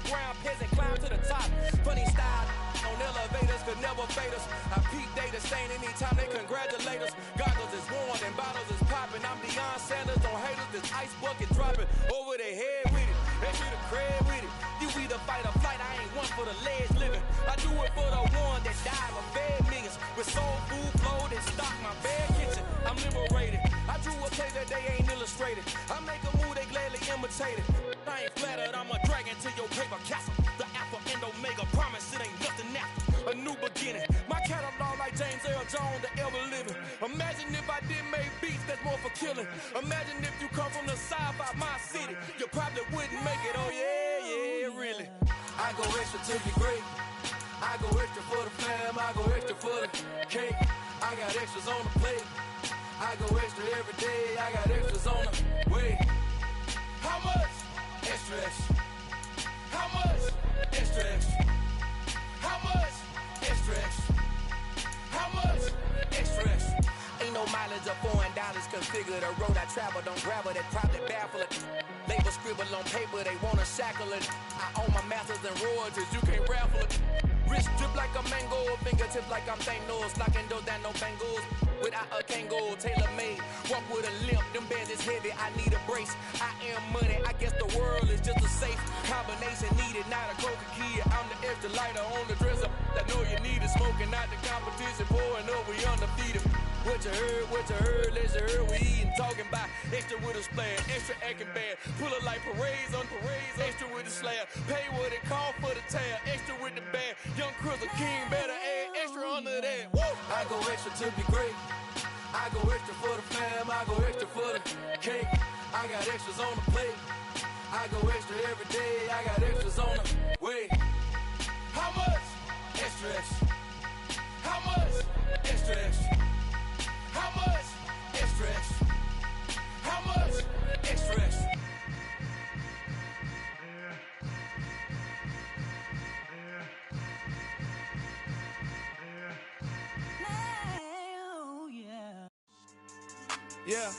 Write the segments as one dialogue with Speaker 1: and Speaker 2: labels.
Speaker 1: underground peasant climb to the top. Funny style on elevators could never fade us. I peep data stain anytime they congratulate us. Goggles is worn and bottles is popping. I'm Deion Sanders on haters, this ice bucket dropping over their head with it. They should have cred with it. You either fight or flight, I ain't one for the ledge living. I do it for the one that died or fed millions. With soul food, clothes, and stock my bed kitchen. I'm liberated. I drew a play that they ain't illustrated. I make a move, they gladly imitate it. I ain't flattered, I'm a dragon to your paper castle. The alpha and omega, promise it ain't nothing after. A new beginning. My catalog like James Earl Jones, the ever living. Imagine if I did make beats that's more for killing. Imagine if you come from the south out my city. You probably wouldn't make it, oh yeah, really. I go extra to be great. I go extra for the fam, I go extra for the cake. I got extras on the plate. I go extra every day, I got extras on the way. How much? Extra, extra. How much? Extra, extra. How much? Extra, extra. How much? Extra, extra. Ain't no mileage of $4 configure the road I travel. Don't grab it, that probably baffle it. Label scribble on paper, they wanna shackle it. I own my masters and royalties, you can't raffle it. Wrist drip like a mango, fingertips like I'm Thanos. Knocking those down, no bangles. Without a Kango, tailor made. Walk with a limp, them bands is heavy, I need a brace. I am money, I guess the world is just a safe combination needed, not a coca kid. I'm the extra lighter on the dresser. I know you need it, smoking out the competition, pouring up, we undefeated. What you heard, let's heard, we eatin', talking about extra with a splash, extra acting bad. Pull it like parades on parades, extra with the slab. Pay what it cost for the tab, extra with the band. Young Crizzle King, better add extra under that. Woo! I go extra to be great. I go extra for the fam, I go extra for the cake. I got extras on the plate. I go extra every day, I got extras on the way. How much? Extra, extra. How much? Extra, extra. How much? Extra, extra. How much? Extra, extra.
Speaker 2: Yeah.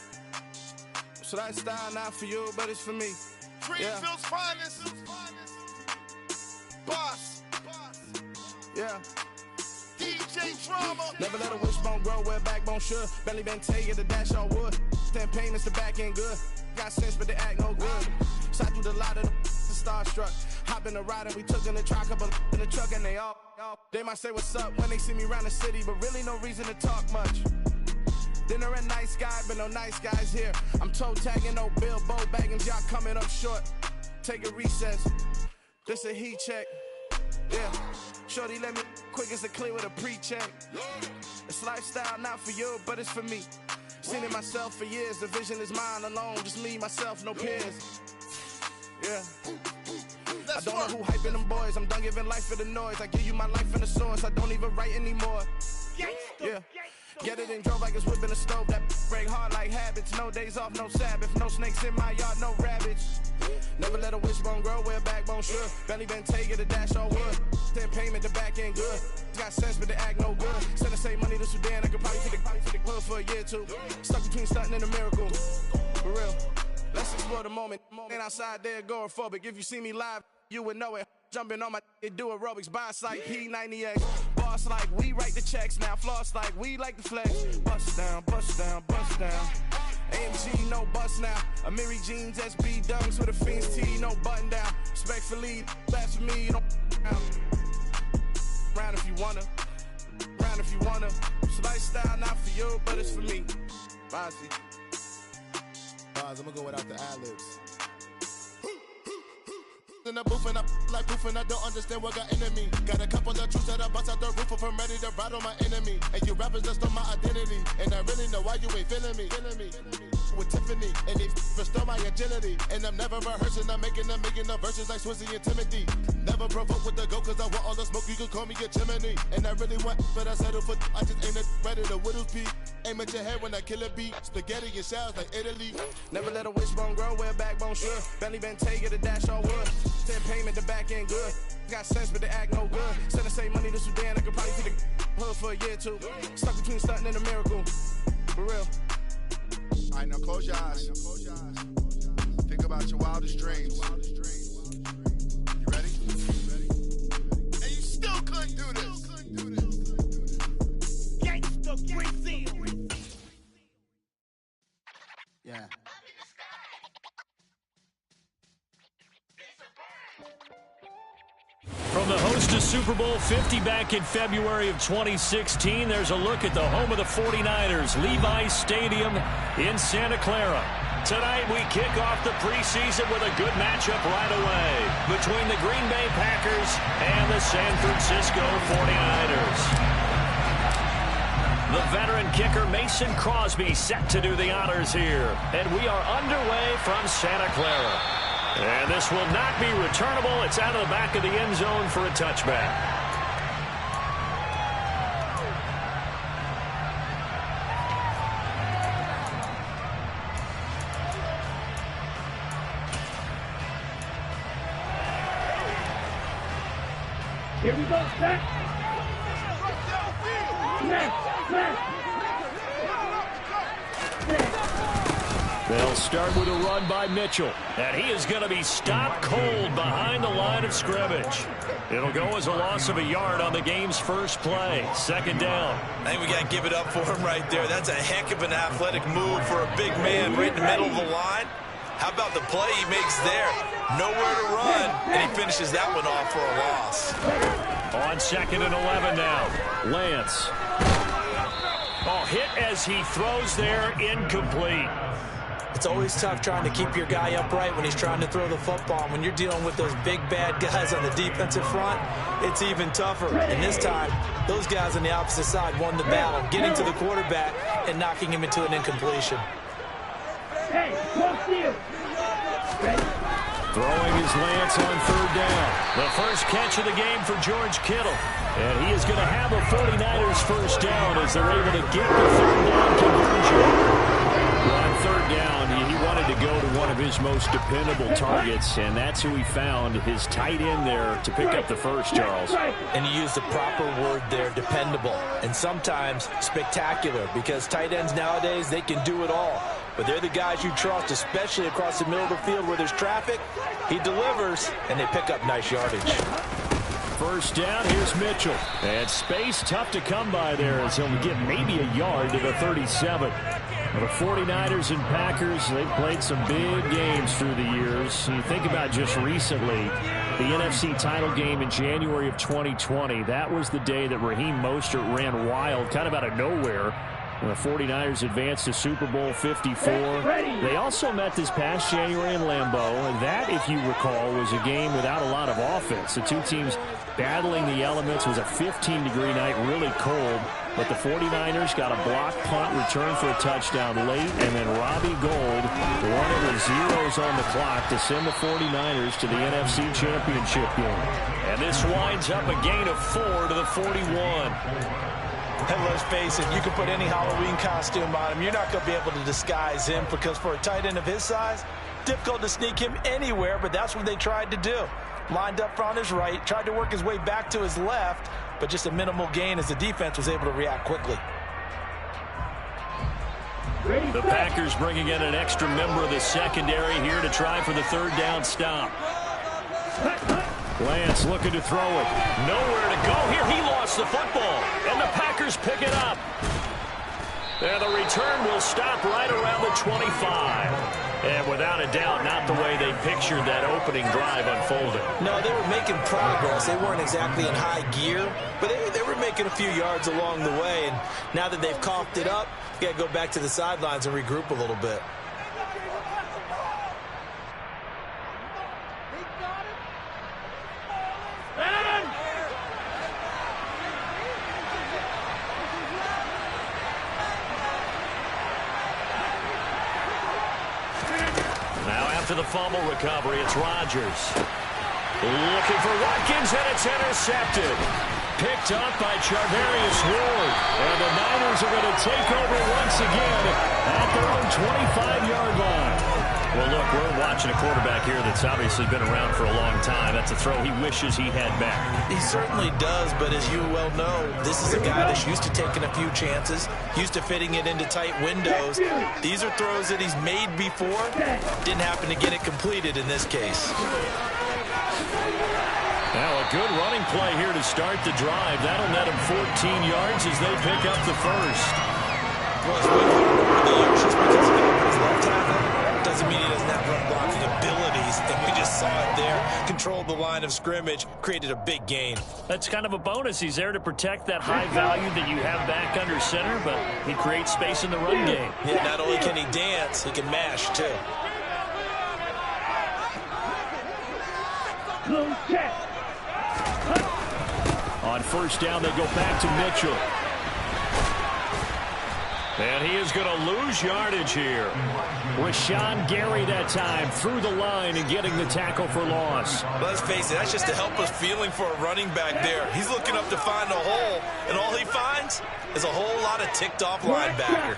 Speaker 2: So that style not for you, but it's for me.
Speaker 3: Greenfield's finest. Boss.
Speaker 2: Yeah.
Speaker 3: DJ Drama.
Speaker 2: Never let a wishbone grow where backbone should. Belly been taking the dash on wood. 10 payments, the back end good. Got sense, but they act no good. Shot through the lot of the starstruck. Hop in the ride and we took in the truck, couple in the truck, and they all. They might say what's up when they see me around the city, but really no reason to talk much. Dinner and nice guy, but no nice guys here. I'm toe tagging, no Bilbo bagging, y'all coming up short. Take a recess. This a heat check. Yeah. Shorty let me quick as a clear with a pre-check. It's lifestyle not for you, but it's for me. Seen it myself for years. The vision is mine alone. Just me, myself, no peers. Yeah. I don't know who hyping them boys. I'm done giving life for the noise. I give you my life in the source. I don't even write anymore. Yeah. Get it and drove like it's whipping a stove. That break hard like habits. No days off, no Sabbath. No snakes in my yard, no rabbits. Never let a wishbone grow where backbone should. Belly been taking the dash on wood. 10 payment, the back end good. Got sense, but they act no good. Send the same money to Sudan. I could probably take the hood for a year or two. Stuck between stunting and a miracle. For real. Let's explore the moment. Ain't outside there agoraphobic. If you see me live, you would know it. Jumping on my do aerobics, boss like P90X. Boss like we write the checks now. Floss like we like the flex. Bust down, bust down, bust down. AMG, no bust now. Amiri jeans, SB dunks with a Fiends T, no button down. Respectfully, that's for me, you don't down. Round if you wanna, round if you wanna. It's lifestyle not for you, but it's for me. Bossy.
Speaker 3: Boss, I'm gonna go without the ad-libs. In the booth and I like proof and I don't understand what got into me. Got a couple of truths that I bust out the roof if I'm ready to battle my enemy. And you rappers just on my identity, and I really know why you ain't feeling me. With Tiffany, and they restore my agility. And I'm never rehearsing, I'm making them verses like Swizzy and Timothy. Never provoke with the go, cause I want all the smoke, you can call me a chimney. And I really want, but I settle for, I just ain't ready to widow's peak. Aim at your head when I kill a beat. Spaghetti and shells like Italy.
Speaker 2: Never let a wishbone grow where backbone should. Belly been taking the dash on wood. 10 payment, the back end good. Got sense, but they act no good. Send the same money to Sudan, I could probably take the hood for a year or two. Stuck between stunting and a miracle. For real.
Speaker 3: Alright, now close your eyes. Think about your wildest dreams. You ready?
Speaker 4: From the host of Super Bowl 50 back in February of 2016, there's a look at the home of the 49ers, Levi's Stadium in Santa Clara. Tonight we kick off the preseason with a good matchup right away between the Green Bay Packers and the San Francisco 49ers. The veteran kicker Mason Crosby set to do the honors here. And we are underway from Santa Clara. And this will not be returnable. It's out of the back of the end zone for a touchback.
Speaker 5: Here we go, set.
Speaker 4: They'll start with a run by Mitchell. And he is going to be stopped cold behind the line of scrimmage. It'll go as a loss of a yard on the game's first play. Second down.
Speaker 6: I think we got to give it up for him right there. That's a heck of an athletic move for a big man right in the middle of the line. How about the play he makes there? Nowhere to run, and he finishes that one off for a loss.
Speaker 4: On 2nd and 11 now. Lance. Oh, hit as he throws there, incomplete.
Speaker 6: It's always tough trying to keep your guy upright when he's trying to throw the football. When you're dealing with those big, bad guys on the defensive front, it's even tougher. And this time, those guys on the opposite side won the battle, getting to the quarterback and knocking him into an incompletion.
Speaker 5: Hey, close to you.
Speaker 4: Throwing his Lance on 3rd down. The first catch of the game for George Kittle. And he is going to have a 49ers first down as they're able to get the 3rd down conversion. On 3rd down, he wanted to go to one of his most dependable targets, and that's who he found, his tight end there to pick up the first, Charles.
Speaker 6: And he used the proper word there, dependable, and sometimes spectacular, because tight ends nowadays, they can do it all. But they're the guys you trust, especially across the middle of the field where there's traffic. He delivers, and they pick up nice yardage.
Speaker 4: First down, here's Mitchell. And space tough to come by there as he'll get maybe a yard to the 37. The 49ers and Packers, they've played some big games through the years. You think about just recently, the NFC title game in January of 2020. That was the day that Raheem Mostert ran wild, kind of out of nowhere. And the 49ers advanced to Super Bowl 54. They also met this past January in Lambeau, and that, if you recall, was a game without a lot of offense. The two teams battling the elements. It was a 15-degree night, really cold. But the 49ers got a block punt return for a touchdown late, and then Robbie Gould won it with zeros on the clock to send the 49ers to the NFC Championship game. And this winds up a gain of 4 to the 41.
Speaker 6: And let's face it, you can put any Halloween costume on him. You're not going to be able to disguise him, because for a tight end of his size, difficult to sneak him anywhere, but that's what they tried to do. Lined up on his right, tried to work his way back to his left, but just a minimal gain as the defense was able to react quickly.
Speaker 4: The Packers bringing in an extra member of the secondary here to try for the 3rd down stop. Lance looking to throw it. Nowhere to go here. He lost the football, and the Packers pick it up. And the return will stop right around the 25. And without a doubt, not the way they pictured that opening drive unfolding.
Speaker 6: No, they were making progress. They weren't exactly in high gear, but they were making a few yards along the way. And now that they've coughed it up, you got to go back to the sidelines and regroup a little bit.
Speaker 4: To the fumble recovery, it's Rodgers. Looking for Watkins, and it's intercepted. Picked up by Charvarius Ward. And the Niners are going to take over once again at their own 25-yard line. Well, look, we're watching a quarterback here that's obviously been around for a long time. That's a throw he wishes he had back.
Speaker 6: He certainly does, but as you well know, this is a guy that's used to taking a few chances, used to fitting it into tight windows. These are throws that he's made before. Didn't happen to get it completed in this case.
Speaker 4: Now a good running play here to start the drive. That'll net him 14 yards as they pick up the first.
Speaker 6: Well, it's way over the years just because he got his left tackle doesn't mean he doesn't have run blocking abilities, and we just saw saw it there, controlled the line of scrimmage, created a big gain.
Speaker 4: That's kind of a bonus. He's there to protect that high value that you have back under center, but he creates space in the run game.
Speaker 6: Yeah, not only can he dance, he can mash, too.
Speaker 4: On first down, they go back to Mitchell. And he is going to lose yardage here. Rashawn Gary that time through the line and getting the tackle for loss.
Speaker 6: Let's face it, that's just a helpless feeling for a running back there. He's looking up to find a hole, and all he finds is a whole lot of ticked-off linebacker.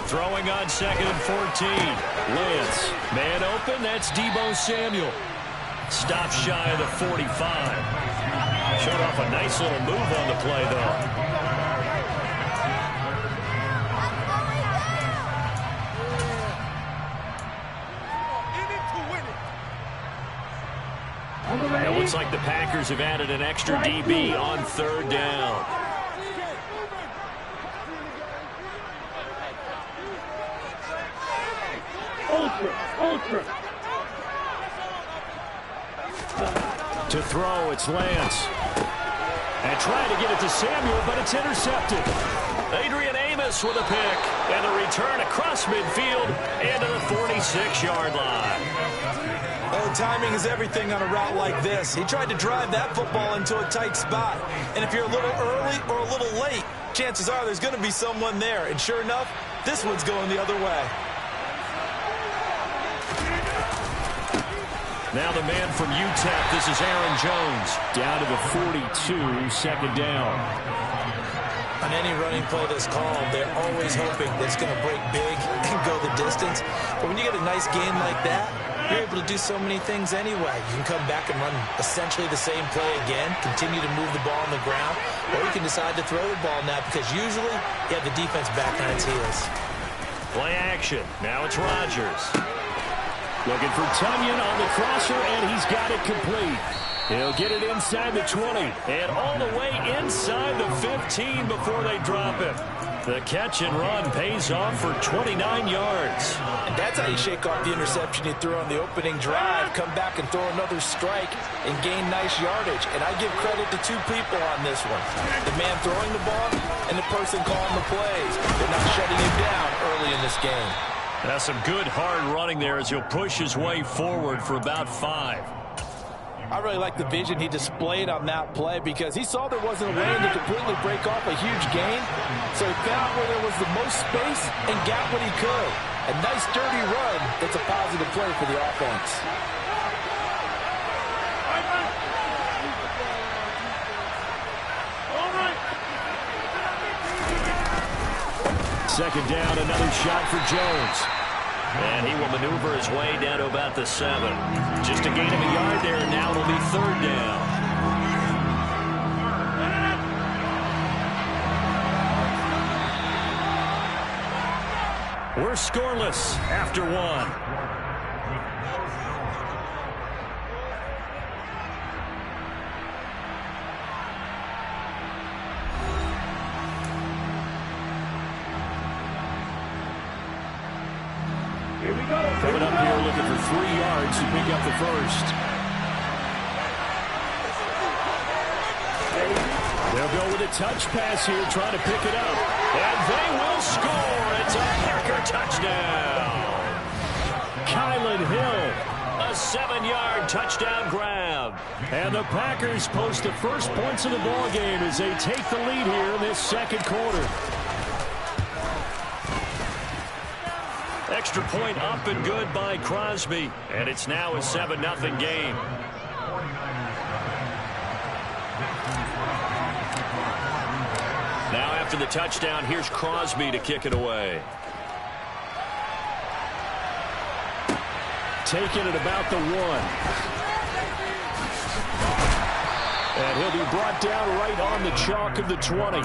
Speaker 4: Throwing on 2nd and 14. Lance, man open, that's Deebo Samuel. Stop shy of the 45. Showed off a nice little move on the play, though. It looks like the Packers have added an extra DB on 3rd down.
Speaker 5: Ultra.
Speaker 4: To throw, it's Lance. And trying to get it to Samuel, but it's intercepted. Adrian Amos with a pick. And a return across midfield into the 46-yard line.
Speaker 6: Well, timing is everything on a route like this. He tried to drive that football into a tight spot. And if you're a little early or a little late, chances are there's going to be someone there. And sure enough, this one's going the other way.
Speaker 4: Now the man from UTEP, this is Aaron Jones. Down to the 42, 2nd down.
Speaker 6: On any running play that's called, they're always hoping that it's going to break big and go the distance. But when you get a nice gain like that, you're able to do so many things anyway. You can come back and run essentially the same play again, continue to move the ball on the ground, or you can decide to throw the ball now because usually you have the defense back on its heels.
Speaker 4: Play action. Now it's Rodgers. Looking for Tunyon on the crosser, and he's got it complete. He'll get it inside the 20 and all the way inside the 15 before they drop him. The catch and run pays off for 29 yards.
Speaker 6: And that's how you shake off the interception you threw on the opening drive, come back and throw another strike and gain nice yardage. And I give credit to two people on this one. The man throwing the ball and the person calling the plays. They're not shutting him down early in this game.
Speaker 4: That's some good hard running there as he'll push his way forward for about 5.
Speaker 6: I really like the vision he displayed on that play because he saw there wasn't a way to completely break off a huge gain. So he found where there was the most space and got what he could. A nice dirty run that's a positive play for the offense.
Speaker 4: Second down, another shot for Jones. And he will maneuver his way down to about the 7. Just a gain of a yard there, and now it'll be 3rd down. We're scoreless after 1. Coming up here looking for 3 yards to pick up the first. They'll go with a touch pass here, trying to pick it up. And they will score. It's a Packer touchdown. Kylan Hill, a 7-yard touchdown grab. And the Packers post the first points of the ball game as they take the lead here in this 2nd quarter. Extra point up and good by Crosby. And it's now a 7-0 game. Now after the touchdown, here's Crosby to kick it away. Taken at about the 1. And he'll be brought down right on the chalk of the 20.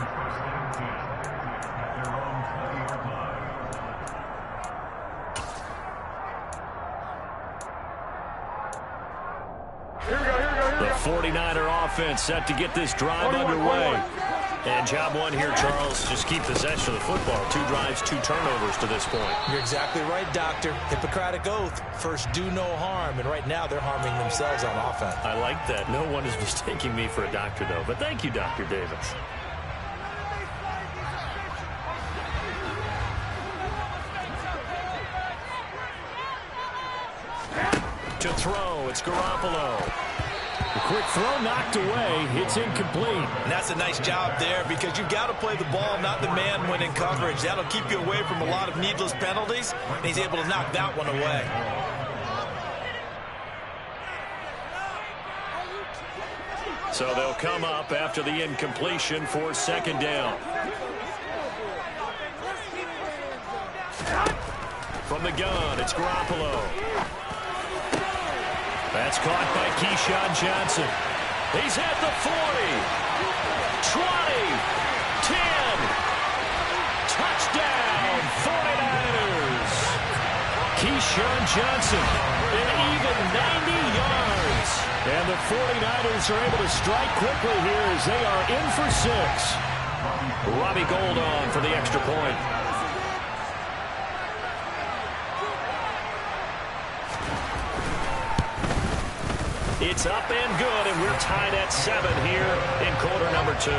Speaker 4: The 49er offense set to get this drive underway. And job one here, Charles, just keep possession of the football. 2 drives, 2 turnovers to this point.
Speaker 6: You're exactly right, Doctor. Hippocratic oath. First, do no harm. And right now, they're harming themselves on offense.
Speaker 4: I like that. No one is mistaking me for a doctor, though. But thank you, Dr. Davis. To throw, it's Garoppolo. The quick throw knocked away. It's incomplete.
Speaker 6: And that's a nice job there because you've got to play the ball, not the man when in coverage. That'll keep you away from a lot of needless penalties, and he's able to knock that one away.
Speaker 4: So they'll come up after the incompletion for 2nd down. From the gun, it's Garoppolo. That's caught by Keyshawn Johnson. He's at the 40, 20, 10. Touchdown, 49ers. Keyshawn Johnson, an even 90 yards. And the 49ers are able to strike quickly here as they are in for 6. Robbie Gould on for the extra point. It's up and good, and we're tied at 7 here in quarter number 2.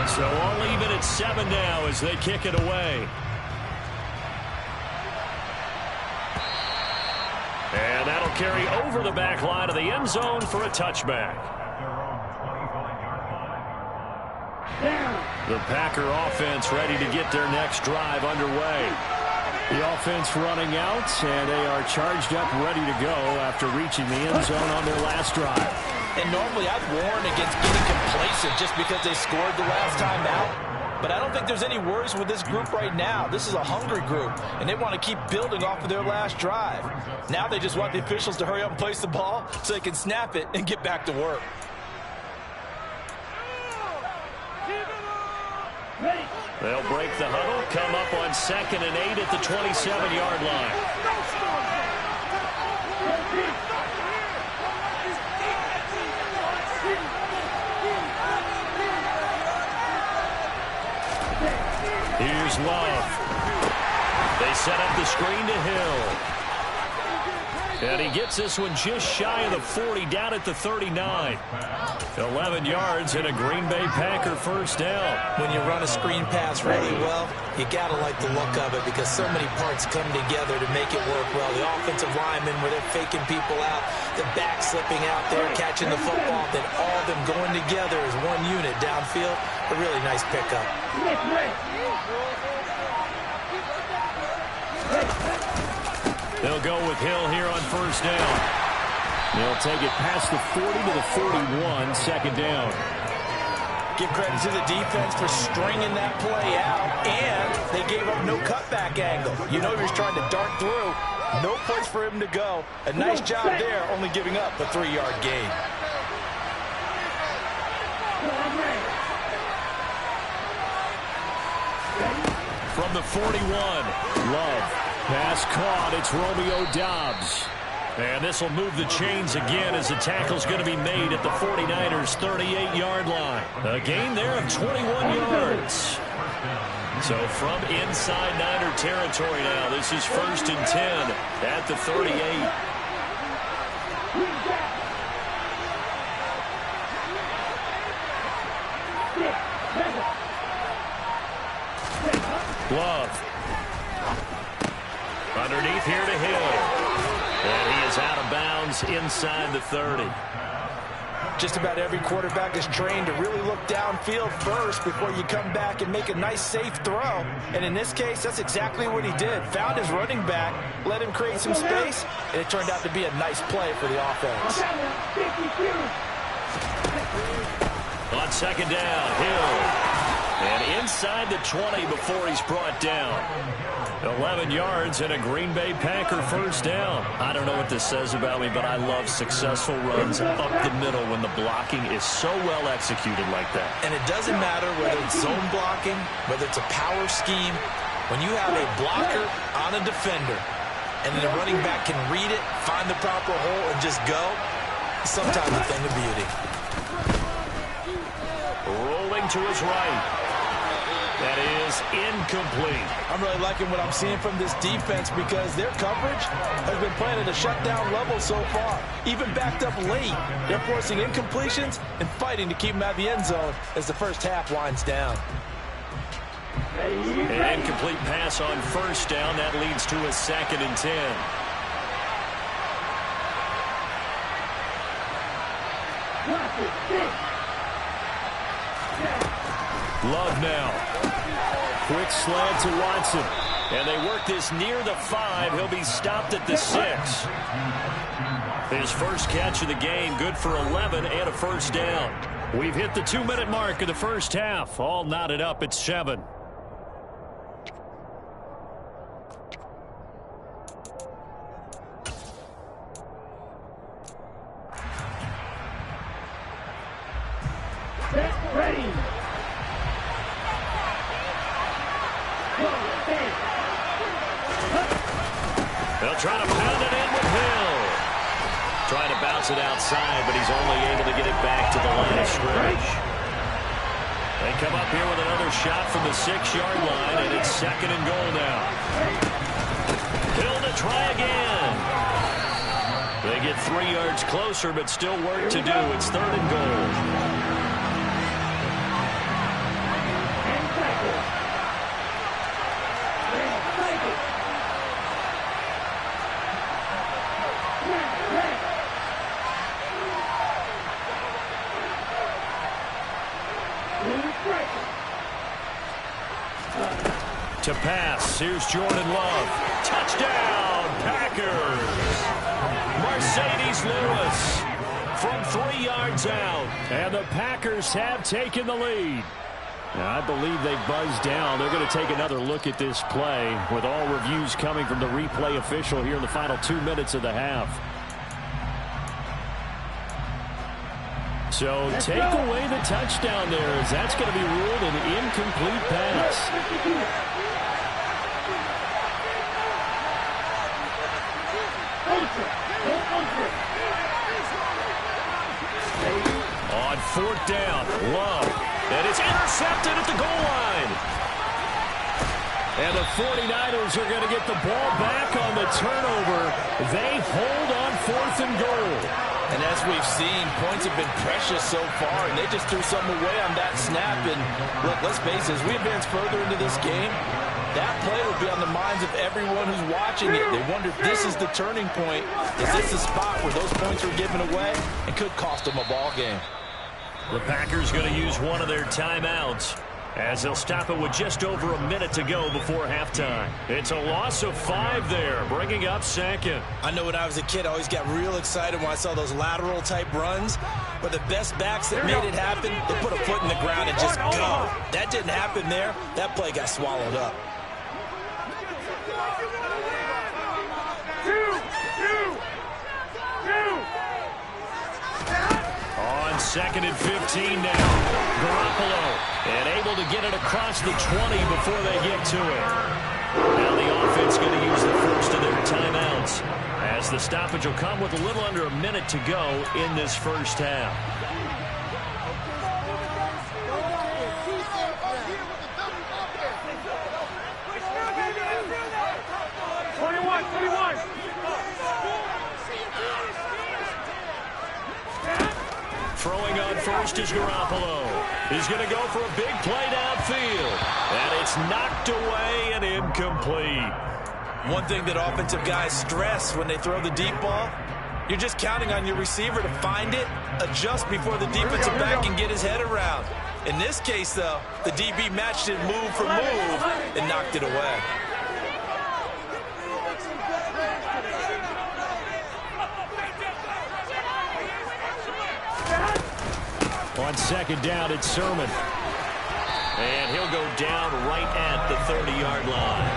Speaker 4: So all even at 7 now as they kick it away. And that'll carry over the back line of the end zone for a touchback. The Packer offense ready to get their next drive underway. The offense running out, and they are charged up, ready to go after reaching the end zone on their last drive.
Speaker 6: And normally I'd warn against getting complacent just because they scored the last time out. But I don't think there's any worries with this group right now. This is a hungry group, and they want to keep building off of their last drive. Now they just want the officials to hurry up and place the ball so they can snap it and get back to work.
Speaker 4: They'll break the huddle, come up on 2nd and 8 at the 27-yard line. Here's Love. They set up the screen to Hill. And he gets this one just shy of the 40, down at the 39. 11 yards and a Green Bay Packer first down.
Speaker 6: When you run a screen pass really well, you got to like the look of it because so many parts come together to make it work well. The offensive linemen where they're faking people out, the back slipping out there, catching the football, then all of them going together as one unit downfield. A really nice pickup.
Speaker 4: They'll go with Hill here on first down. They'll take it past the 40 to the 41, 2nd down.
Speaker 6: Give credit to the defense for stringing that play out, and they gave up no cutback angle. You know he was trying to dart through. No place for him to go. A nice job there, only giving up a 3-yard gain.
Speaker 4: From the 41, Love. Pass caught. It's Romeo Doubs. And this will move the chains again as the tackle's going to be made at the 49ers' 38-yard line. A gain there of 21 yards. So from inside Niner territory now, this is 1st and 10 at the 38. Love. Underneath here to Hill. And he is out of bounds inside the 30.
Speaker 6: Just about every quarterback is trained to really look downfield first before you come back and make a nice, safe throw. And in this case, that's exactly what he did. Found his running back, let him create some space, and it turned out to be a nice play for the offense.
Speaker 4: On 2nd down, Hill. And inside the 20 before he's brought down. 11 yards and a Green Bay Packer first down. I don't know what this says about me, but I love successful runs up the middle when the blocking is so well executed like that.
Speaker 6: And it doesn't matter whether it's zone blocking, whether it's a power scheme. When you have a blocker on a defender and then the running back can read it, find the proper hole, and just go, Sometimes a thing of beauty.
Speaker 4: Rolling to his right. That is incomplete.
Speaker 6: I'm really liking what I'm seeing from this defense because their coverage has been playing at a shutdown level so far. Even backed up late, they're forcing incompletions and fighting to keep them out of the end zone as the first half winds down.
Speaker 4: An incomplete pass on first down. That leads to a 2nd and 10. Love now. Quick slant to Watson. And they work this near the 5. He'll be stopped at the 6. His first catch of the game, good for 11 and a first down. We've hit the 2-minute mark of the first half. All knotted up at 7.
Speaker 5: Get ready.
Speaker 4: They'll try to pound it in with Hill. Trying to bounce it outside, but he's only able to get it back to the line of scrimmage. They come up here with another shot from the 6-yard line, and it's 2nd and goal now. Hill to try again. They get 3 yards closer, but still work to do. It's 3rd and goal. To pass, here's Jordan Love. Touchdown, Packers. Mercedes Lewis from 3 yards out. And the Packers have taken the lead. Now, I believe they've buzzed down. They're going to take another look at this play with all reviews coming from the replay official here in the final 2 minutes of the half. So take away the touchdown there, as that's going to be ruled an incomplete pass. On 4th down, Love, and it's intercepted at the goal line. And the 49ers are going to get the ball back on the turnover. They hold on 4th and goal.
Speaker 6: And as we've seen, points have been precious so far, and they just threw something away on that snap. And look, let's face it, as we advance further into this game, that play will be on the minds of everyone who's watching it. They wonder if this is the turning point. Is this the spot where those points are given away and could cost them a ball game?
Speaker 4: The Packers going to use one of their timeouts, as they'll stop it with just over a minute to go before halftime. It's a loss of 5 there, bringing up 2nd.
Speaker 6: I know when I was a kid, I always got real excited when I saw those lateral-type runs. But the best backs that made it happen, they put a foot in the ground and just go. That didn't happen there. That play got swallowed up.
Speaker 4: On 2nd and 15 now, Garoppolo, and able to get it across the 20 before they get to it. Now the offense going to use the first of their timeouts, as the stoppage will come with a little under a minute to go in this first half. Throwing on first is Garoppolo. He's going to go for a big play downfield. And it's knocked away and incomplete.
Speaker 6: One thing that offensive guys stress when they throw the deep ball, you're just counting on your receiver to find it, adjust before the defensive back can get his head around. In this case, though, the DB matched it move for move and knocked it away.
Speaker 4: On 2nd down, it's Sermon. And he'll go down right at the 30-yard line.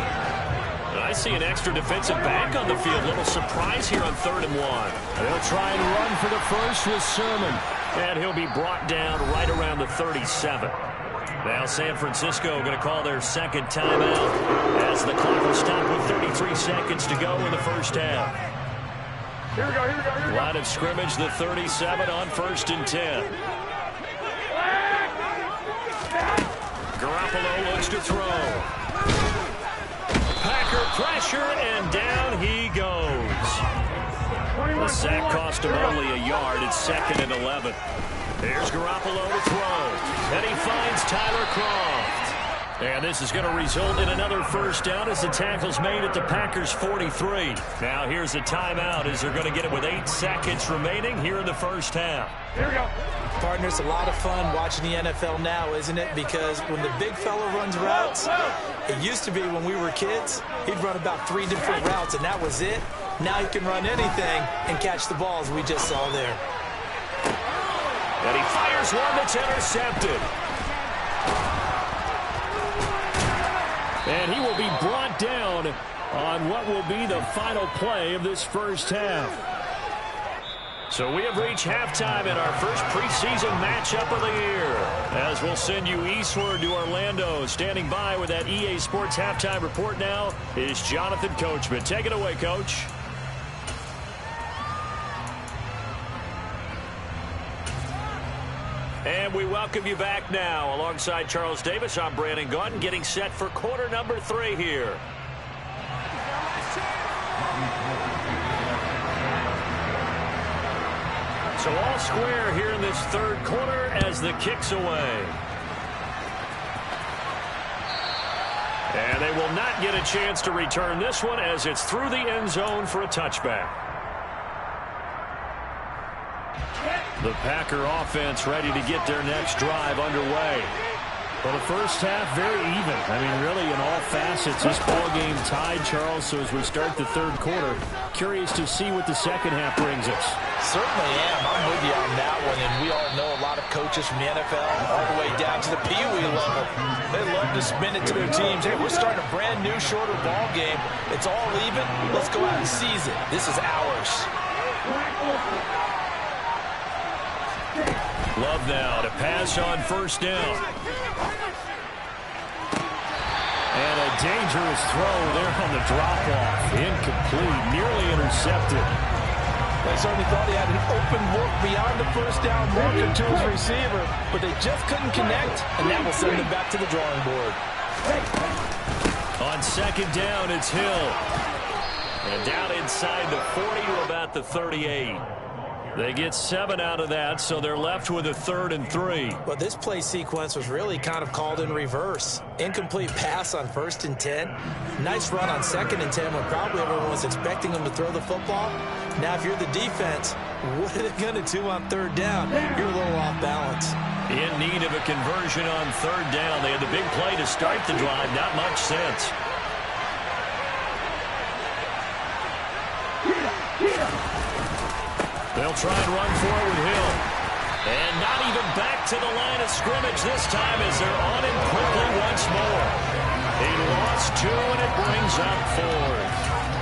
Speaker 4: And I see an extra defensive back on the field. A little surprise here on 3rd and 1. They'll try and run for the first with Sermon. And he'll be brought down right around the 37. Now San Francisco going to call their 2nd timeout, as the clock will stop with 33 seconds to go in the first half. Line of scrimmage, the 37 on 1st and 10. Garoppolo looks to throw. Packer pressure, and down he goes. The sack cost him only a yard. It's 2nd and 11. Here's Garoppolo to throw. And he finds Tyler Kroft. And this is going to result in another 1st down as the tackle's made at the Packers' 43. Now here's a timeout as they're going to get it with 8 seconds remaining here in the 1st half.
Speaker 6: Here we go. Partner, it's a lot of fun watching the NFL now, isn't it? Because when the big fella runs routes, it used to be when we were kids, he'd run about 3 different routes, and that was it. Now he can run anything and catch the balls we just saw there.
Speaker 4: And he fires one that's intercepted. And he will be brought down on what will be the final play of this 1st half. So we have reached halftime in our first preseason matchup of the year. As we'll send you eastward to Orlando. Standing by with that EA Sports halftime report now is Jonathan Coachman. Take it away, Coach. And we welcome you back now. Alongside Charles Davis, I'm Brandon Gaudin, getting set for quarter number 3 here. So all square here in this 3rd quarter as the kick's away. And they will not get a chance to return this one as it's through the end zone for a touchback. The Packer offense ready to get their next drive underway. Well, the 1st half, very even. I mean, really, in all facets, this ball game tied, Charles. So as we start the 3rd quarter, curious to see what the 2nd half brings us.
Speaker 6: Certainly am. I'm with you on that one. And we all know a lot of coaches from the NFL all the way down to the Pee Wee level. They love to spin it to their teams. Hey, we're starting a brand new, shorter ball game. It's all even. Let's go out and seize it. This is ours.
Speaker 4: Love now to pass on 1st down. And a dangerous throw there on the drop-off. Incomplete, nearly intercepted.
Speaker 6: They certainly thought he had an open look beyond the 1st down marker to his receiver, but they just couldn't connect, and that will send them back to the drawing board.
Speaker 4: On 2nd down, it's Hill. And down inside the 40 to about the 38. They get 7 out of that, so they're left with a 3rd and 3.
Speaker 6: Well, this play sequence was really kind of called in reverse. Incomplete pass on 1st and 10. Nice run on 2nd and 10 when probably everyone was expecting them to throw the football. Now, if you're the defense, what are they going to do on 3rd down? You're a little off balance.
Speaker 4: In need of a conversion on 3rd down. They had the big play to start the drive. Not much sense. They'll try and run for it with Hill. And not even back to the line of scrimmage this time as they're on him quickly once more. He lost 2, and it brings up 4.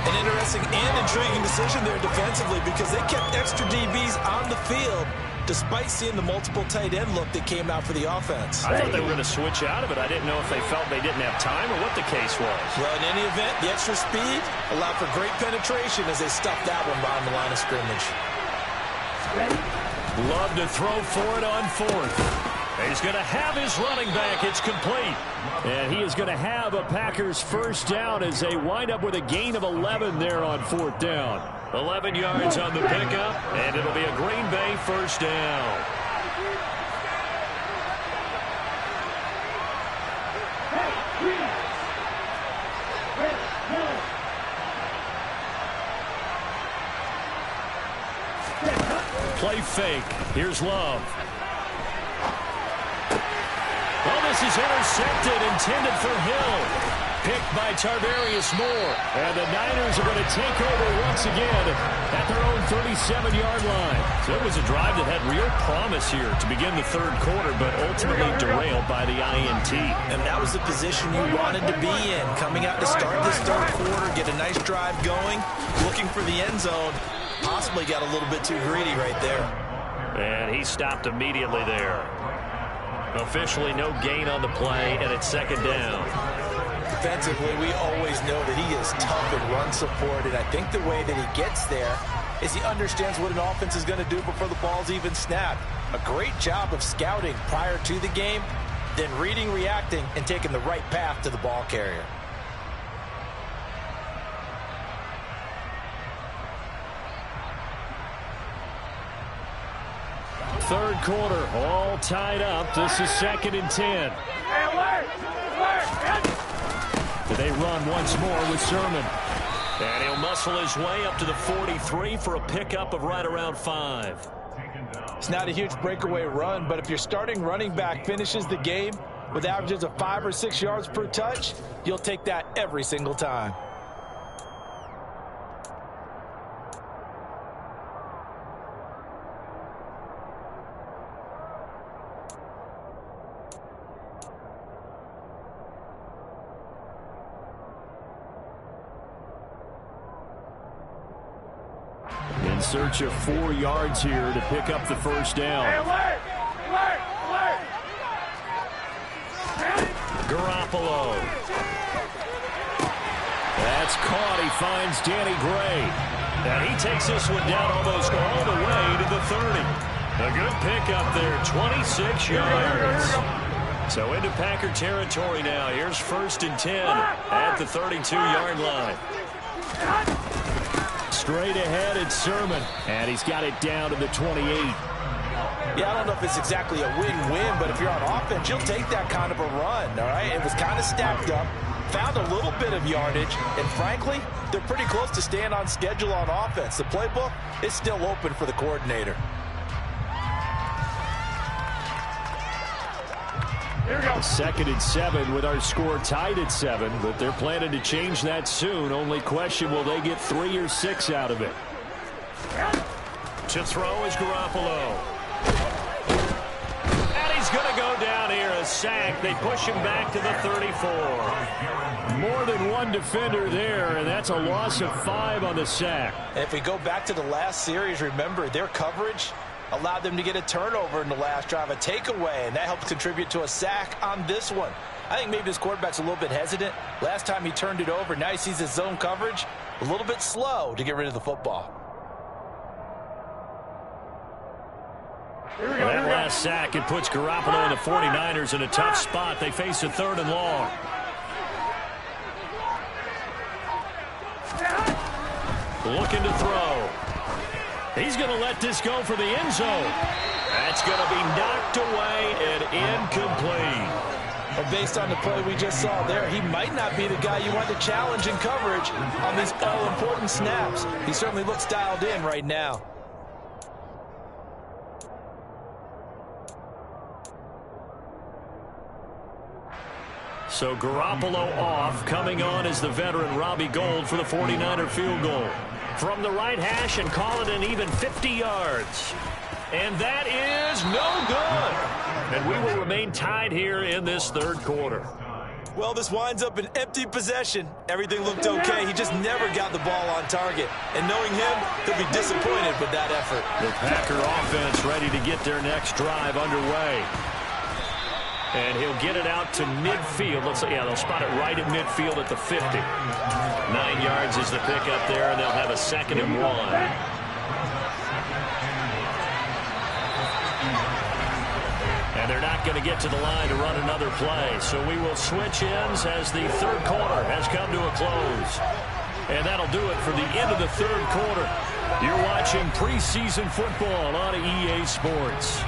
Speaker 6: An interesting and intriguing decision there defensively because they kept extra DBs on the field despite seeing the multiple tight end look that came out for the offense.
Speaker 4: I thought they were going to switch out of it. I didn't know if they felt they didn't have time or what the case was.
Speaker 6: Well, in any event, the extra speed allowed for great penetration as they stuffed that one behind the line of scrimmage.
Speaker 4: Love to throw for it on 4th. He's going to have his running back. It's complete. And he is going to have a Packers 1st down as they wind up with a gain of 11 there on 4th down. 11 yards on the pickup, and it'll be a Green Bay 1st down. Play fake. Here's Love. Well, this is intercepted, intended for Hill. Picked by Tarvarius Moore. And the Niners are going to take over once again at their own 37-yard line. So it was a drive that had real promise here to begin the 3rd quarter, but ultimately derailed by the INT.
Speaker 6: And that was the position you wanted to be in. Coming out to start this 3rd quarter, get a nice drive going, looking for the end zone. Possibly got a little bit too greedy right there.
Speaker 4: And he stopped immediately there. Officially no gain on the play, and it's 2nd down.
Speaker 6: Defensively, we always know that he is tough in run support, and I think the way that he gets there is he understands what an offense is going to do before the ball's even snapped. A great job of scouting prior to the game, then reading, reacting, and taking the right path to the ball carrier.
Speaker 4: Third quarter, all tied up. This is 2nd and 10. They run once more with Sermon. And he'll muscle his way up to the 43 for a pickup of right around 5.
Speaker 6: It's not a huge breakaway run, but if your starting running back finishes the game with averages of 5 or 6 yards per touch, you'll take that every single time.
Speaker 4: In search of 4 yards here to pick up the first down. Garoppolo. That's caught. He finds Danny Gray. And he takes this one down almost all the way to the 30. A good pickup there, 26 yards. So into Packer territory now. Here's 1st and 10 at the 32-yard line. Straight ahead, it's Sermon, and he's got it down to the 28.
Speaker 6: Yeah, I don't know if it's exactly a win-win, but if you're on offense, you'll take that kind of a run, all right? It was kind of stacked up, found a little bit of yardage, and frankly, they're pretty close to staying on schedule on offense. The playbook is still open for the coordinator.
Speaker 4: Here we go. 2nd and 7 with our score tied at 7, but they're planning to change that soon. Only question, will they get 3 or 6 out of it? To throw is Garoppolo. And he's going to go down here, a sack. They push him back to the 34. More than one defender there, and that's a loss of 5 on the sack.
Speaker 6: And if we go back to the last series, remember, their coverage allowed them to get a turnover in the last drive, a takeaway, and that helped contribute to a sack on this one. I think maybe this quarterback's a little bit hesitant. Last time he turned it over, now he sees his zone coverage a little bit slow to get rid of the football.
Speaker 4: That last sack, it puts Garoppolo and the 49ers in a tough spot. They face a 3rd and long. Looking to throw. He's going to let this go for the end zone. That's going to be knocked away and incomplete.
Speaker 6: Well, based on the play we just saw there, he might not be the guy you want to challenge in coverage on these all-important snaps. He certainly looks dialed in right now.
Speaker 4: So Garoppolo off. Coming on is the veteran Robbie Gould for the 49er field goal. From the right hash and call it an even 50 yards. And that is no good. And we will remain tied here in this 3rd quarter.
Speaker 6: Well, this winds up an empty possession. Everything looked okay. He just never got the ball on target. And knowing him, he'll be disappointed with that effort.
Speaker 4: The Packer offense ready to get their next drive underway. And he'll get it out to midfield. Let's say, yeah, they'll spot it right at midfield at the 50. 9 yards is the pickup there, and they'll have a 2nd and 1. And they're not going to get to the line to run another play. So we will switch ends as the 3rd quarter has come to a close. And that'll do it for the end of the 3rd quarter. You're watching preseason football on EA Sports.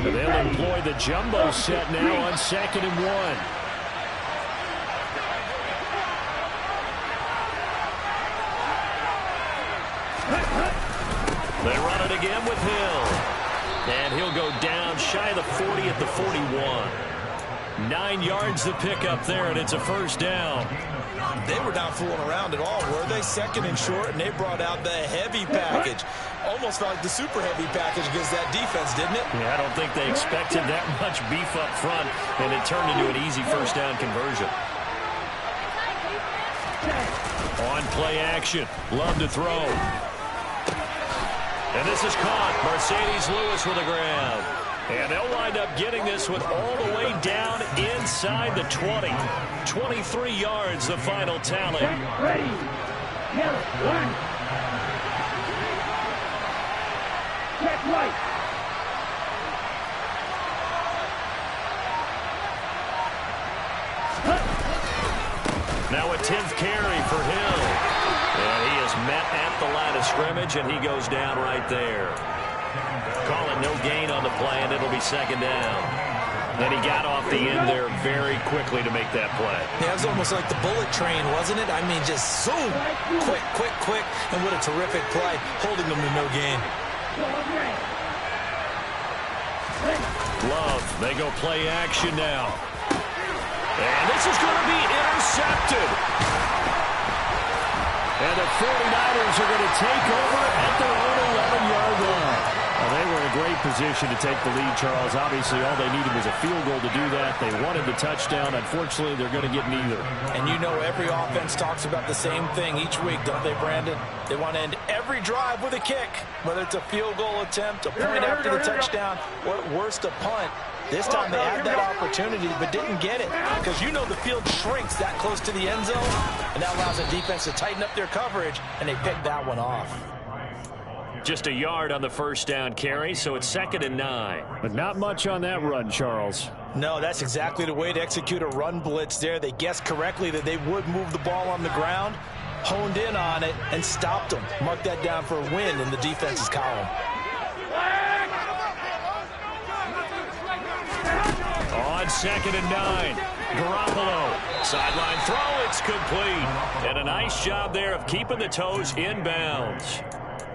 Speaker 4: They'll employ the jumbo set now on 2nd and 1. They run it again with Hill. And he'll go down shy of the 40 at the 41. 9 yards the pickup there, and it's a 1st down.
Speaker 6: They were not fooling around at all, were they? 2nd and short, and they brought out the heavy package. Almost felt like the super heavy package against that defense, didn't it?
Speaker 4: Yeah, I don't think they expected that much beef up front, and it turned into an easy 1st down conversion. On play action, Love to throw. And this is caught. Mercedes Lewis with a grab. And they'll wind up getting this one all the way down inside the 20. 23 yards, the final tally.
Speaker 5: Ready. Kill. One. Check right.
Speaker 4: Now a 10th carry for Hill. And he is met at the line of scrimmage, and he goes down right there. Calling no gain on the play, and it'll be second down. And he got off the end there very quickly to make that play.
Speaker 6: Yeah, it was almost like the bullet train, wasn't it? I mean, just zoom. Quick, quick, quick. And what a terrific play, holding them to no gain.
Speaker 4: Love, they go play action now. And this is going to be intercepted. And the 49ers are going to take over at their own 11-yard line. Well, they were in a great position to take the lead, Charles. Obviously, all they needed was a field goal to do that. They wanted the touchdown. Unfortunately, they're going to get neither.
Speaker 6: And you know every offense talks about the same thing each week, don't they, Brandon? They want to end every drive with a kick, whether it's a field goal attempt, a point after the touchdown, or at worst, a punt. This time they had that opportunity but didn't get it because you know the field shrinks that close to the end zone, and that allows the defense to tighten up their coverage, and they picked that one off.
Speaker 4: Just a yard on the first down carry, so it's 2nd and 9. But not much on that run, Charles.
Speaker 6: No, that's exactly the way to execute a run blitz there. They guessed correctly that they would move the ball on the ground, honed in on it, and stopped them. Mark that down for a win in the defense's column.
Speaker 4: On 2nd and 9, Garoppolo. Sideline throw, it's complete. And a nice job there of keeping the toes in bounds.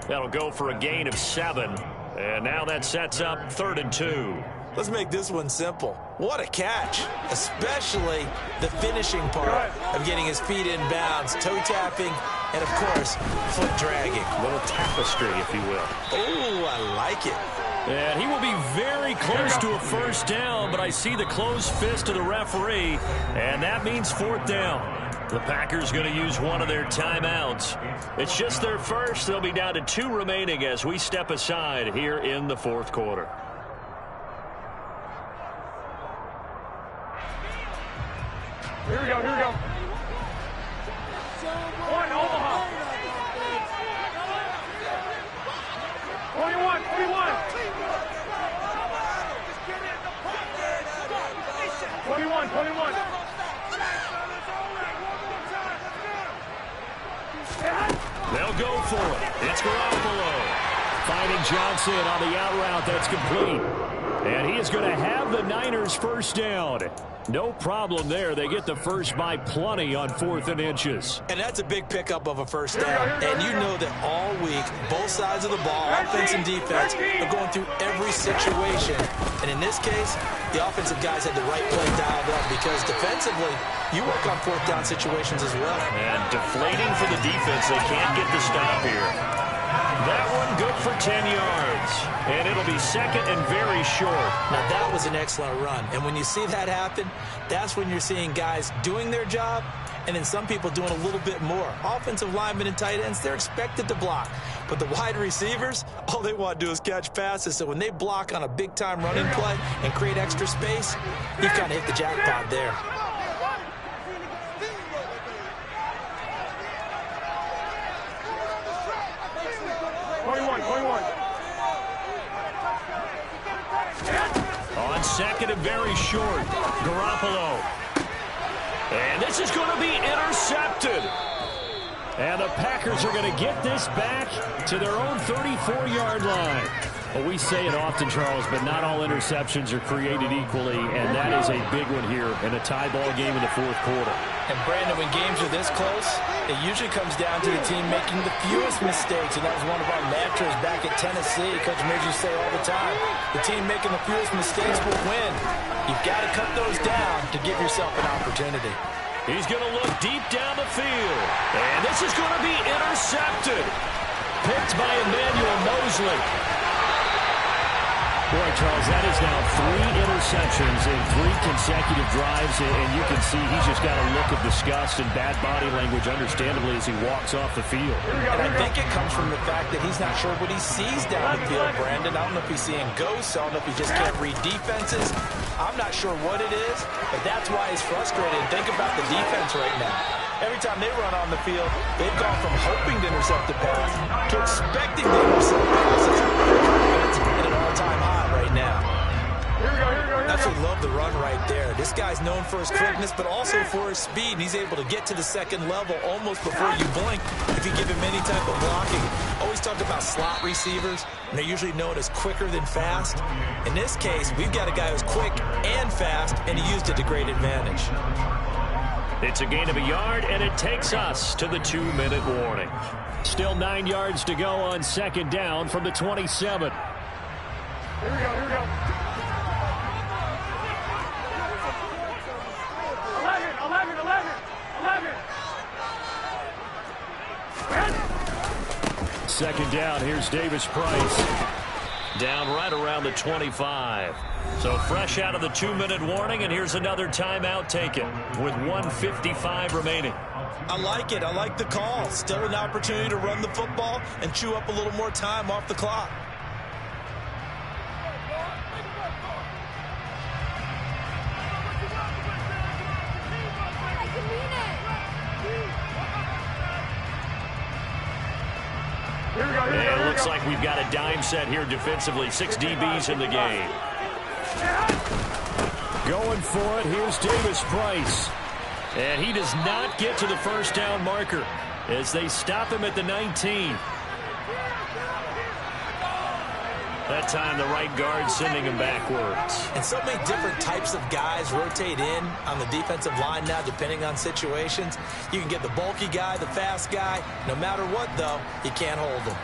Speaker 4: That'll go for a gain of 7. And now that sets up 3rd and 2.
Speaker 6: Let's make this one simple. What a catch, especially the finishing part of getting his feet in bounds, toe tapping, and, of course, foot dragging.
Speaker 4: A little tapestry, if you will.
Speaker 6: Oh, I like it.
Speaker 4: And he will be very close to a first down, but I see the closed fist of the referee, and that means 4th down. The Packers going to use one of their timeouts. It's just their first. They'll be down to 2 remaining as we step aside here in the 4th quarter.
Speaker 5: Here we go, here we go. One, Omaha. 21, 21. 21, 21.
Speaker 4: They'll go for it. It's Garoppolo. Finding Johnson on the out route. That's complete. And he is going to have the Niners first down. No problem there. They get the first by plenty on 4th and inches.
Speaker 6: And that's a big pickup of a first down. And you know that all week, both sides of the ball, offense and defense, are going through every situation. And in this case, the offensive guys had the right play dialed up because defensively, you work on 4th down situations as well.
Speaker 4: And deflating for the defense. They can't get the stop here. That one good for 10 yards. And it'll be 2nd and very short.
Speaker 6: Now, that was an excellent run. And when you see that happen, that's when you're seeing guys doing their job and then some people doing a little bit more. Offensive linemen and tight ends, they're expected to block. But the wide receivers, all they want to do is catch passes. So when they block on a big-time running play and create extra space, you've kind of hit the jackpot there.
Speaker 4: On 2nd and very short, Garoppolo. And this is going to be intercepted. And the Packers are going to get this back to their own 34-yard line. Well, we say it often, Charles, but not all interceptions are created equally, and that is a big one here in a tie ball game in the 4th quarter.
Speaker 6: And, Brandon, when games are this close, it usually comes down to the team making the fewest mistakes, and that was one of our mantras back at Tennessee. Coach Midge used to say all the time, the team making the fewest mistakes will win. You've got to cut those down to give yourself an opportunity.
Speaker 4: He's going to look deep down the field, and this is going to be intercepted. Picked by Emmanuel Mosley. Boy, Charles, that is now 3 interceptions in 3 consecutive drives, and you can see he's just got a look of disgust and bad body language, understandably, as he walks off the field.
Speaker 6: And I think it comes from the fact that he's not sure what he sees down the field, Brandon. I don't know if he's seeing ghosts. I don't know if he just can't read defenses. I'm not sure what it is, but that's why he's frustrated. Think about the defense right now. Every time they run on the field, they've gone from hoping to intercept the pass to expecting to intercept passes. Confidence at an all-time high right now. Absolutely love the run right there. This guy's known for his quickness, but also for his speed. And he's able to get to the second level almost before you blink if you give him any type of blocking. Always talked about slot receivers, and they're usually known as quicker than fast. In this case, we've got a guy who's quick and fast, and he used it to great advantage.
Speaker 4: It's a gain of a yard, and it takes us to the 2-minute warning. Still 9 yards to go on 2nd down from the 27.
Speaker 5: Here we go, here we go. 11.
Speaker 4: 2nd down, here's Davis Price. Down right around the 25. So fresh out of the 2-minute warning, and here's another timeout taken with 1:55 remaining.
Speaker 6: I like it. I like the call. Still an opportunity to run the football and chew up a little more time off the clock.
Speaker 4: And it looks like we've got a dime set here defensively. 6 DBs in the game. Going for it, here's Davis Price. And he does not get to the first down marker as they stop him at the 19. That time the right guard sending him backwards.
Speaker 6: And so many different types of guys rotate in on the defensive line now depending on situations. You can get the bulky guy, the fast guy. No matter what, though, you can't hold him.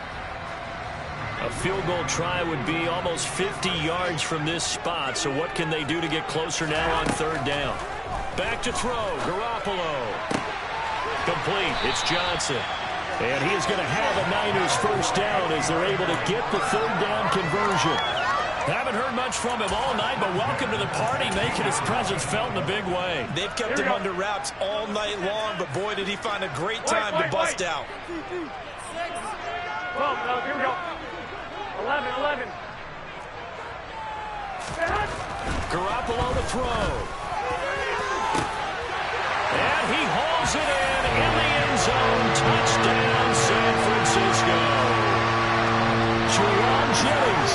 Speaker 4: A field goal try would be almost 50 yards from this spot. So what can they do to get closer now on 3rd down? Back to throw, Garoppolo. Complete, it's Johnson. And he is going to have a Niners first down as they're able to get the 3rd down conversion. Haven't heard much from him all night, but welcome to the party, making his presence felt in a big way.
Speaker 6: They've kept him under wraps all night long, but boy, did he find a great time to bust out.
Speaker 5: 12, no, here we go. 11.
Speaker 4: Garoppolo to throw. And he hauls it in the end zone. Touchdown, San Francisco. Jerron Jennings,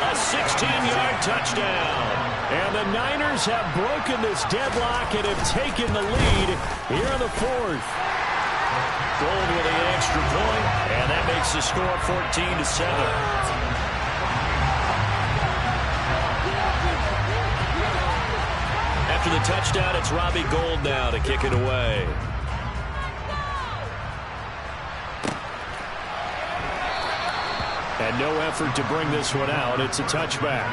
Speaker 4: a 16-yard touchdown. And the Niners have broken this deadlock and have taken the lead here in the 4th. Gold with an extra point, and that makes the score 14-7. After the touchdown, it's Robbie Gould now to kick it away. And no effort to bring this one out. It's a touchback.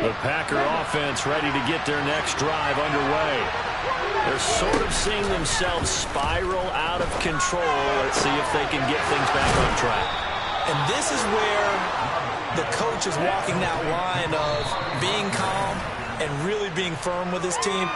Speaker 4: The Packer offense ready to get their next drive underway. They're sort of seeing themselves spiral out of control. Let's see if they can get things back on track.
Speaker 6: And this is where the coach is walking that line of being calm and really being firm with his team.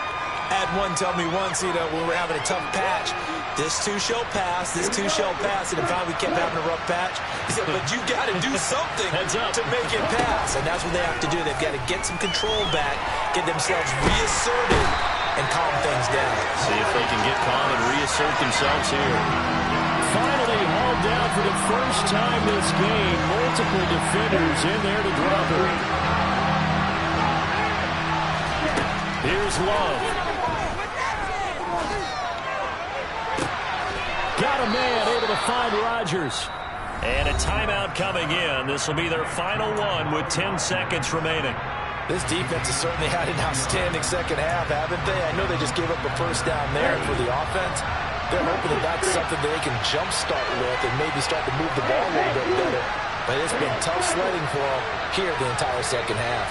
Speaker 6: I had one tell me once, when we were having a tough patch, this too shall pass, and then finally we kept having a rough patch. He said, but you got to do something to make it pass. And that's what they have to do. They've got to get some control back, get themselves reasserted, and calm things down.
Speaker 4: See if they can get calm and reassert themselves here. Finally hauled down for the first time this game. Multiple defenders in there to drop her. Here's Love. Got a man able to find Rodgers. And a timeout coming in. This will be their final one with 10 seconds remaining.
Speaker 6: This defense has certainly had an outstanding second half, haven't they? I know they just gave up a first down there for the offense. They're hoping that that's something they can jumpstart with and maybe start to move the ball a little bit better.
Speaker 7: But it's been tough sledding for him here the entire second half.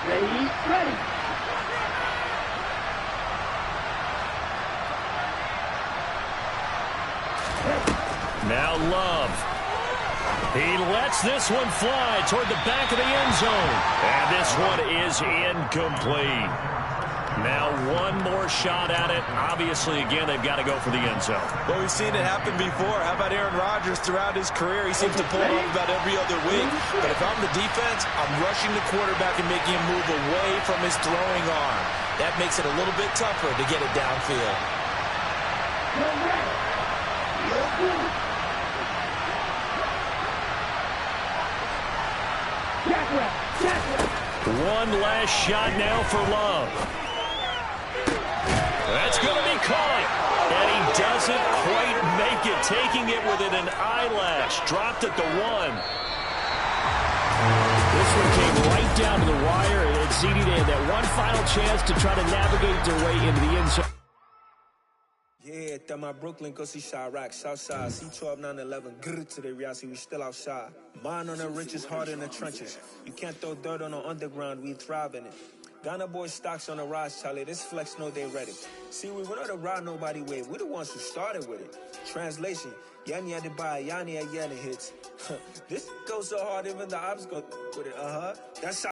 Speaker 5: Ready.
Speaker 4: Now Love. He lets this one fly toward the back of the end zone. And this one is incomplete. Now one more shot at it. Obviously, again, they've got to go for the end zone.
Speaker 6: Well, we've seen it happen before. How about Aaron Rodgers throughout his career? He seems to pull it off about every other week. But if I'm the defense, I'm rushing the quarterback and making him move away from his throwing arm. That makes it a little bit tougher to get it downfield.
Speaker 4: One last shot now for Love. That's going to be caught. And he doesn't quite make it, taking it within an eyelash. Dropped at the 1. This one came right down to the wire, and CD, they had that one final chance to try to navigate their way into the end zone.
Speaker 8: Yeah, that my Brooklyn go see Chirac, Southside, C12, 911, grrr to the reality, we still outside. Mine on the riches, hard in the trenches. You can't throw dirt on the underground, we thrive in it. Ghana boys stocks on the rise, Charlie, this flex know they ready. See, we not a ride nobody wave, we the ones who started with it. Translation, Yanni had to buy, Yanni had Yanni hits. This goes so hard, even the ops go with it, That's